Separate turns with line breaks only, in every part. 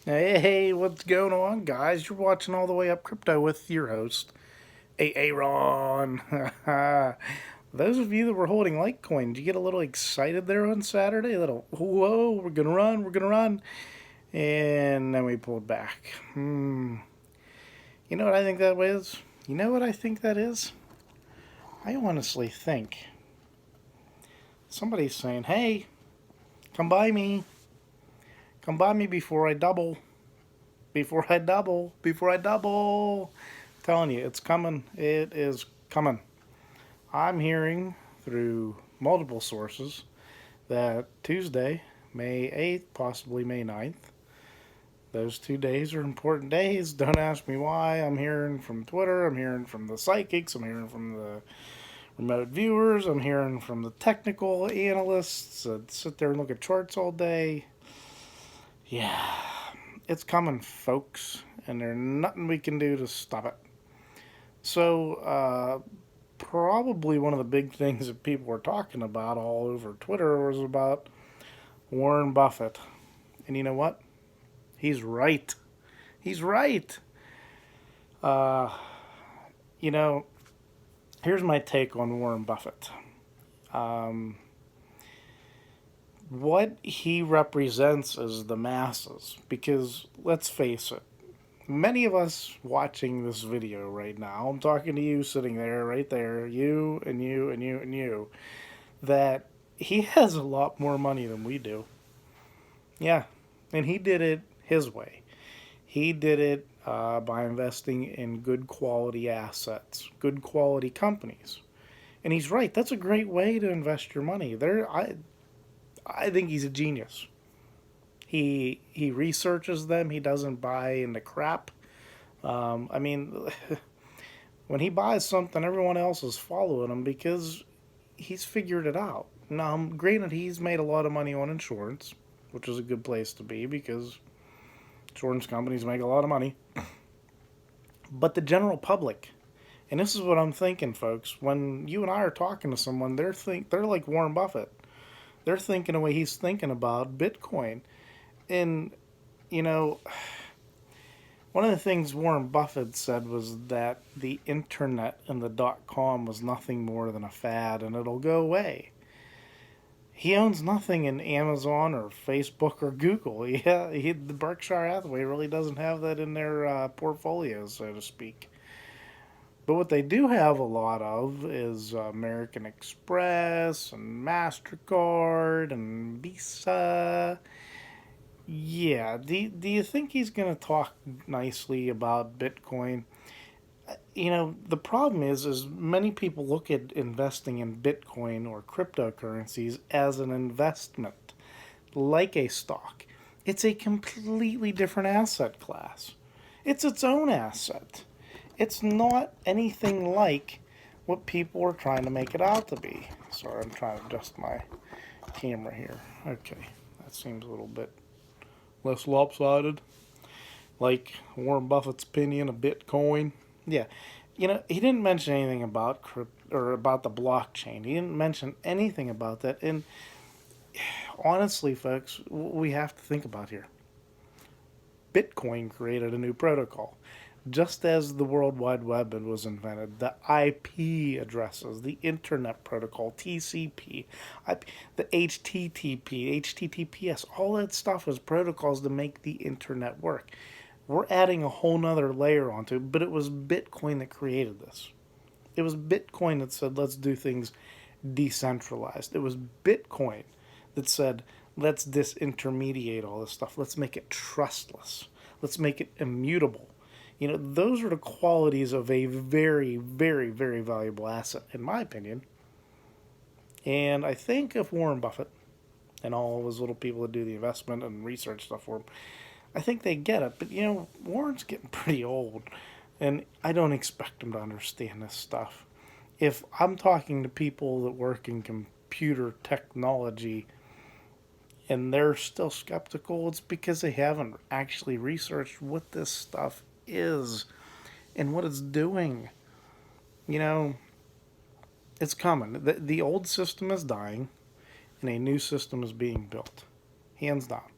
Hey, what's going on, guys? You're watching All the Way Up Crypto with your host, Aaron. Those of you that were holding Litecoin, did you get a little excited there on Saturday? A little, whoa, we're gonna run. And then we pulled back. You know what I think that is? You know what I think that is? I honestly think somebody's saying, hey, come buy me. Come buy me before I double. Before I double. Telling you, it's coming. It is coming. I'm hearing through multiple sources that Tuesday, May 8th, possibly May 9th, those 2 days are important days. Don't ask me why. I'm hearing from Twitter. I'm hearing from the psychics. I'm hearing from the remote viewers. I'm hearing from the technical analysts that sit there and look at charts all day. Yeah, it's coming, folks, and there's nothing we can do to stop it. So, probably one of the big things that people were talking about all over Twitter was about Warren Buffett. And you know what? He's right. He's right. Uh, you know, here's my take on Warren Buffett. Um, what he represents is the masses. Because let's face it, many of us watching this video right now, I'm talking to you sitting there, right there, you and you and you and you, that he has a lot more money than we do. Yeah, and he did it his way. He did it by investing in good quality assets, good quality companies. And he's right. That's a great way to invest your money. I think he's a genius. He researches them. He doesn't buy into crap. I mean, when he buys something, everyone else is following him because he's figured it out. Now, granted, he's made a lot of money on insurance, which is a good place to be because insurance companies make a lot of money. But the general public, and this is what I'm thinking, folks, when you and I are talking to someone, they're like Warren Buffett. They're thinking the way he's thinking about Bitcoin. And, you know, one of the things Warren Buffett said was that the internet and the .com was nothing more than a fad and it'll go away. He owns nothing in Amazon or Facebook or Google. The Berkshire Hathaway really doesn't have that in their portfolios, so to speak. But what they do have a lot of is American Express and MasterCard and Visa. Yeah, do you think he's going to talk nicely about Bitcoin? The problem is many people look at investing in Bitcoin or cryptocurrencies as an investment, like a stock. It's a completely different asset class. It's its own asset. It's not anything like what people are trying to make it out to be. Sorry, I'm trying to adjust my camera here. Okay, that seems a little bit less lopsided. Like Warren Buffett's opinion of Bitcoin. Yeah, he didn't mention anything about or about the blockchain. He didn't mention anything about that. And honestly, folks, we have to think about here. Bitcoin created a new protocol. Just as the World Wide Web was invented, the IP addresses, the Internet Protocol, TCP, the HTTP, HTTPS, all that stuff was protocols to make the Internet work. We're adding a whole nother layer onto it, but it was Bitcoin that created this. It was Bitcoin that said, let's do things decentralized. It was Bitcoin that said, let's disintermediate all this stuff. Let's make it trustless. Let's make it immutable. Those are the qualities of a very, very, very valuable asset, in my opinion. And I think if Warren Buffett and all those little people that do the investment and research stuff for him, I think they get it. But, Warren's getting pretty old, and I don't expect him to understand this stuff. If I'm talking to people that work in computer technology and they're still skeptical, it's because they haven't actually researched what this stuff is and what it's doing. You know, it's coming. The old system is dying and a new system is being built. Hands down.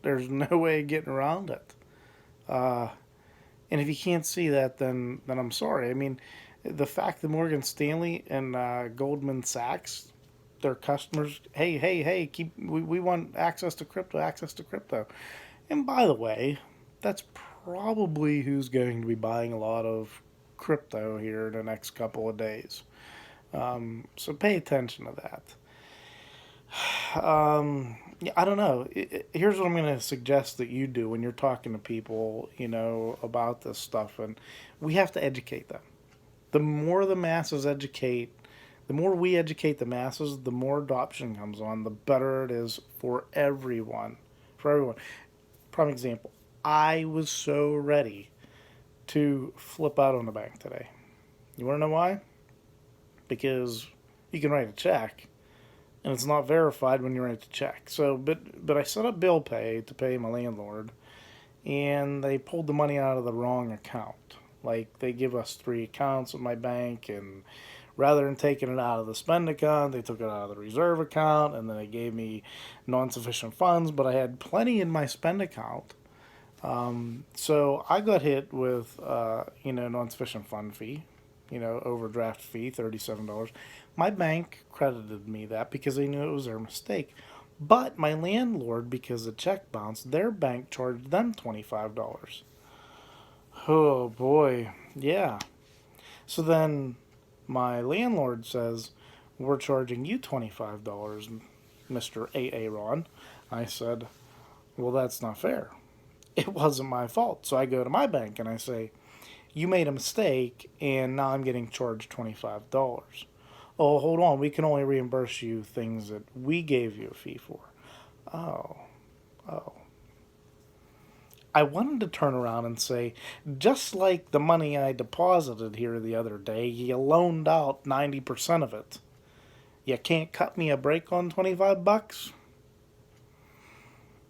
There's no way of getting around it. Uh, and if you can't see that, then I'm sorry. I mean, the fact that Morgan Stanley and Goldman Sachs, their customers, hey, we want access to crypto. And by the way, that's probably who's going to be buying a lot of crypto here in the next couple of days. So pay attention to that. Yeah, I don't know. Here's what I'm going to suggest that you do when you're talking to people, about this stuff. And we have to educate them. The more the masses educate, the more we educate the masses, the more adoption comes on, the better it is for everyone. For everyone. Prime example. I was so ready to flip out on the bank today. You want to know why? Because you can write a check and it's not verified when you write the check. So, but I set up bill pay to pay my landlord, and they pulled the money out of the wrong account. Like they give us three accounts at my bank, and rather than taking it out of the spend account, they took it out of the reserve account, and then they gave me non-sufficient funds. But I had plenty in my spend account, so I got hit with non-sufficient fund fee, overdraft fee, $37. My bank credited me that because they knew it was their mistake. But my landlord, because the check bounced, their bank charged them $25. Oh boy, yeah. So then my landlord says, "We're charging you $25, Mr. Aaron." I said, "Well, that's not fair. It wasn't my fault." So I go to my bank and I say, "You made a mistake and now I'm getting charged $25. Oh, hold on. We can only reimburse you things that we gave you a fee for." Oh, oh. I wanted to turn around and say, just like the money I deposited here the other day, you loaned out 90% of it. You can't cut me a break on 25 bucks?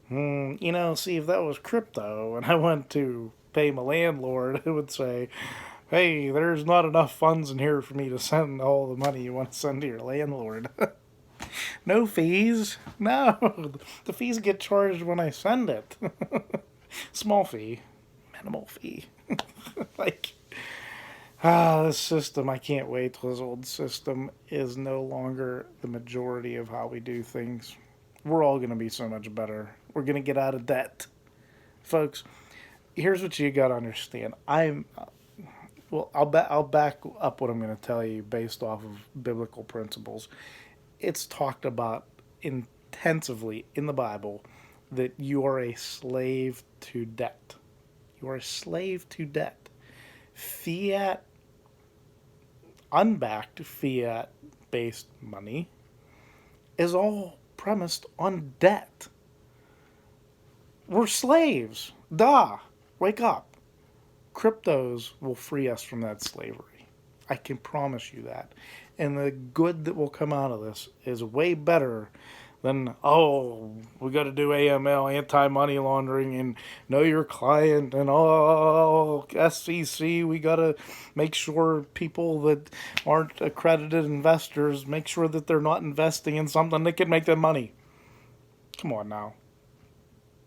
See, if that was crypto and I went to pay my landlord, it would say, "Hey, there's not enough funds in here for me to send all the money you want to send to your landlord." No fees. No, the fees get charged when I send it. Small fee, minimal fee. Like, this system, I can't wait till this old system is no longer the majority of how we do things. We're all going to be so much better. We're going to get out of debt. Folks, here's what you got to understand. I'll back up what I'm going to tell you based off of biblical principles. It's talked about intensively in the Bible that you are a slave to debt. You are a slave to debt. Fiat, unbacked fiat based money is all premised on debt. We're slaves. Duh. Wake up. Cryptos will free us from that slavery. I can promise you that. And the good that will come out of this is way better than, oh, we got to do AML, anti-money laundering, and know your client, and SEC, we got to make sure people that aren't accredited investors, make sure that they're not investing in something that can make them money. Come on now.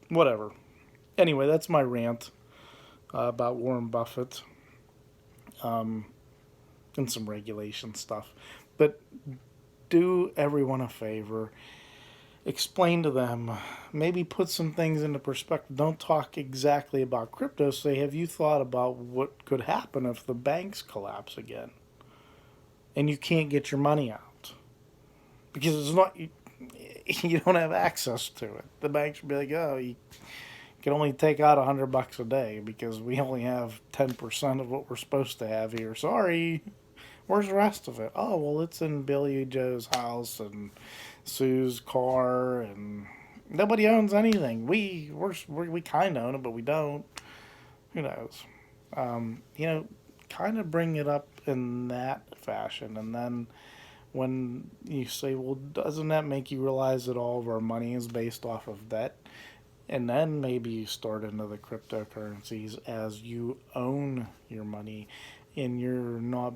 Whatever. Anyway, that's my rant about Warren Buffett and some regulation stuff. But do everyone a favor. Explain to them. Maybe put some things into perspective. Don't talk exactly about crypto. Say, have you thought about what could happen if the banks collapse again? And you can't get your money out. Because it's not... You don't have access to it. The banks will be like, oh, you can only take out $100 a day because we only have 10% of what we're supposed to have here. Sorry. Where's the rest of it? Oh, well, it's in Billy Joe's house and Sue's car, and nobody owns anything. We kind of own it, but we don't. Who knows? Kind of bring it up in that fashion, and then when you say, well, doesn't that make you realize that all of our money is based off of debt? And then maybe you start into the cryptocurrencies as you own your money and you're not,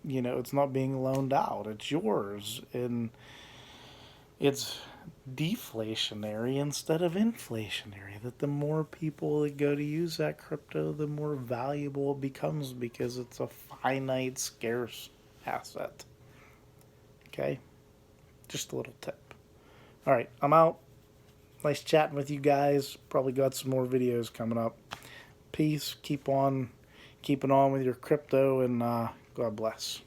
it's not being loaned out. It's yours. And it's deflationary instead of inflationary. That the more people that go to use that crypto, the more valuable it becomes because it's a finite, scarce asset. Okay? Just a little tip. All right, I'm out. Nice chatting with you guys. Probably got some more videos coming up. Peace. Keep on keeping on with your crypto, and God bless.